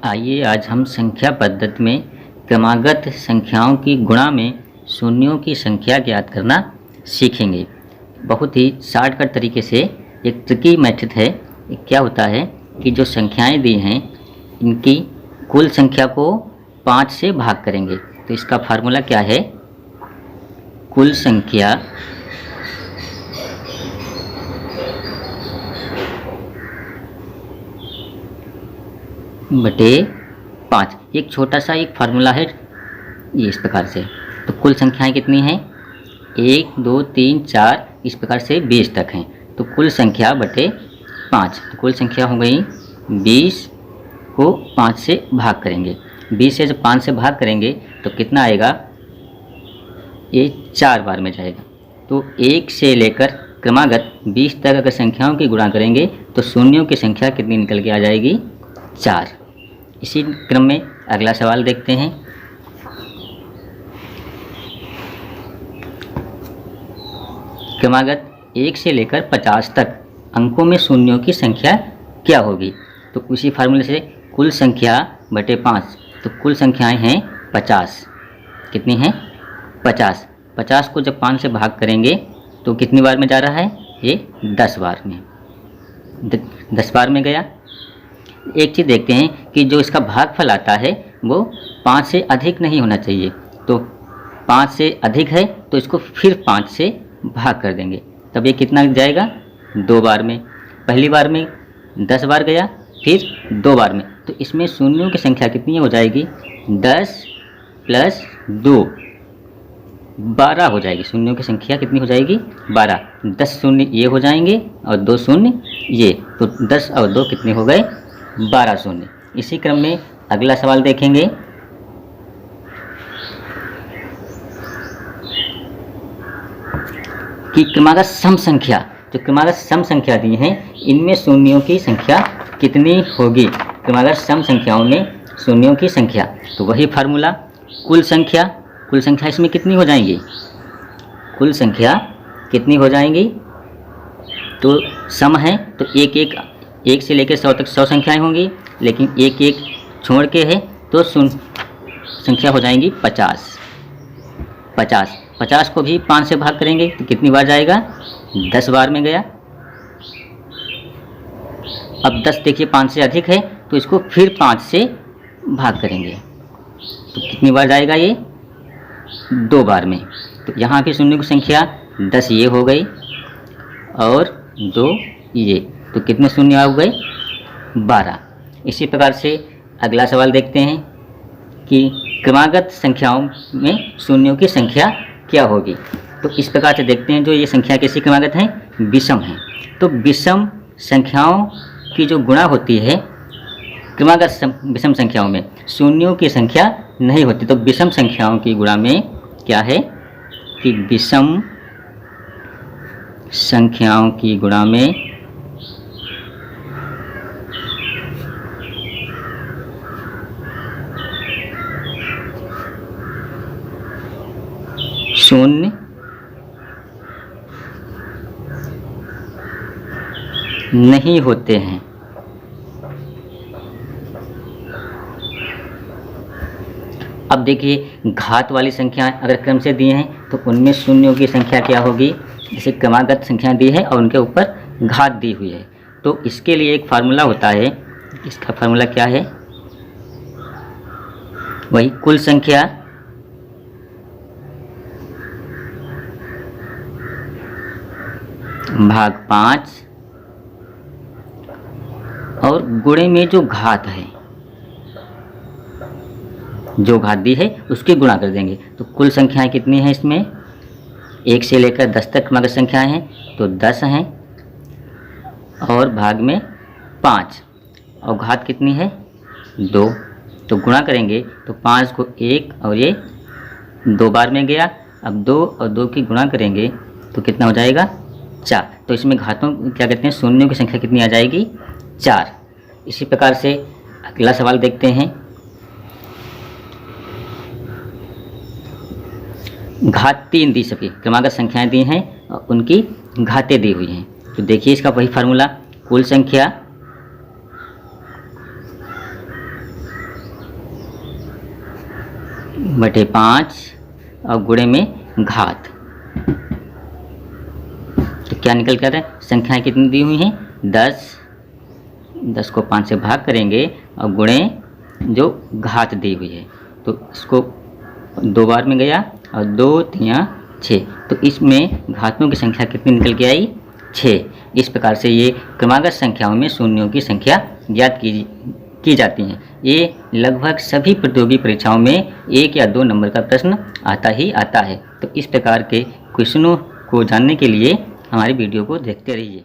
आइए आज हम संख्या पद्धति में क्रमागत संख्याओं की गुणा में शून्यों की संख्या ज्ञात करना सीखेंगे। बहुत ही शॉर्टकट तरीके से एक ट्रिकी मेथड है। क्या होता है कि जो संख्याएं दी हैं इनकी कुल संख्या को 5 से भाग करेंगे। तो इसका फार्मूला क्या है? कुल संख्या बटे 5। एक छोटा सा एक फार्मूला है ये इस प्रकार से। तो कुल संख्याएं कितनी हैं? 1 2 3 4 इस प्रकार से 20 तक हैं। तो कुल संख्या बटे 5। तो कुल संख्या हो गई 20 को 5 से भाग करेंगे। 20 से जब 5 से भाग करेंगे तो कितना आएगा? ये 4 बार में जाएगा। तो 1 से लेकर क्रमागत 20 तक अगर संख्याओं की गुणा करेंगे तो शून्यों की संख्या कितनी निकल के आ जाएगी? 4। इसी क्रम में अगला सवाल देखते हैं। क्रमागत 1 से लेकर 50 तक अंकों में शून्यों की संख्या क्या होगी? तो उसी फार्मूले से कुल संख्या बटे 5। तो कुल संख्याएं हैं 50। कितनी हैं? 50। 50 को जब 5 से भाग करेंगे तो कितनी बार में जा रहा है? ये 10 बार में। 10 बार में गया। एक चीज़ देखते हैं कि जो इसका भागफल आता है वो 5 से अधिक नहीं होना चाहिए। तो 5 से अधिक है तो इसको फिर 5 से भाग कर देंगे। तब ये कितना जाएगा? 2 बार में। पहली बार में 10 बार गया, फिर 2 बार में। तो इसमें शून्यों की संख्या कितनी हो जाएगी? 10 प्लस 2 12 हो जाएगी। शून्यों की संख्या कितनी हो जाएगी? 12। 10 शून्य ये हो जाएंगे और 2 शून्य ये। तो 10 और 2 कितने हो गए? 12 शून्य। इसी क्रम में अगला सवाल देखेंगे। कि क्रमागत सम संख्या, जो क्रमागत सम संख्या दी हैं इनमें शून्यों की संख्या कितनी होगी? क्रमागत सम संख्याओं में शून्यों की संख्या। तो वही फार्मूला कुल संख्या। कुल संख्या इसमें कितनी हो जाएंगी? कुल संख्या कितनी हो जाएंगी? तो सम है तो एक से लेकर 100 तक 100 संख्याएं होंगी, लेकिन एक एक छोड़ के है तो संख्या हो जाएंगी 50। 50 को भी 5 से भाग करेंगे तो कितनी बार जाएगा? 10 बार में गया। अब 10 देखिए 5 से अधिक है तो इसको फिर 5 से भाग करेंगे तो कितनी बार जाएगा? ये 2 बार में। तो यहाँ की शून्य की संख्या 10 ये हो गई और 2 ये। तो कितने शून्य आ गए? 12। इसी प्रकार से अगला सवाल देखते हैं कि क्रमागत संख्याओं में शून्यों की संख्या क्या होगी? तो इस प्रकार से देखते हैं। जो ये संख्या कैसी क्रमागत हैं? विषम हैं। तो विषम संख्याओं की जो गुणा होती है क्रमागत विषम संख्याओं में शून्यों की संख्या नहीं होती। तो विषम संख्याओं की गुणा में क्या है कि विषम संख्याओं की गुणा में शून्य नहीं होते हैं। अब देखिए घात वाली संख्याएं अगर क्रम से दी हैं तो उनमें शून्यों की संख्या क्या होगी? जैसे क्रमागत संख्या दी है और उनके ऊपर घात दी हुई है तो इसके लिए एक फार्मूला होता है। इसका फार्मूला क्या है? वही कुल संख्या भाग 5 और गुणे में जो घात है, जो घात दी है उसकी गुणा कर देंगे। तो कुल संख्याएं कितनी हैं इसमें? 1 से लेकर 10 तक क्रमागत संख्याएं हैं तो 10 हैं और भाग में 5 और घात कितनी है? 2। तो गुणा करेंगे तो 5 को 1 और ये 2 बार में गया। अब 2 और 2 की गुणा करेंगे तो कितना हो जाएगा? 4। तो इसमें घातों क्या कहते हैं? शून्यों की संख्या कितनी आ जाएगी? 4। इसी प्रकार से अगला सवाल देखते हैं। घात 3 दी सभी क्रमागत संख्याएं दी हैं और उनकी घातें दी हुई हैं। तो देखिए इसका वही फार्मूला कुल संख्या बटे 5 और गुणे में घात। तो क्या निकल कर है, संख्याएं कितनी दी हुई हैं 10 को 5 से भाग करेंगे और गुणे जो घात दी हुई है, तो इसको 2 बार में गया और 2 3 6, तो इसमें घातों की संख्या कितनी निकल के आई 6। इस प्रकार से ये क्रमागत संख्याओं में शून्यों की संख्या ज्ञात की जाती हैं। ये लगभग सभी प्रतियोगी परीक्षाओं में 1 या 2 नंबर का प्रश्न आता ही आता है। तो इस प्रकार के क्वेश्चनों को जानने के लिए हमारी वीडियो को देखते रहिए।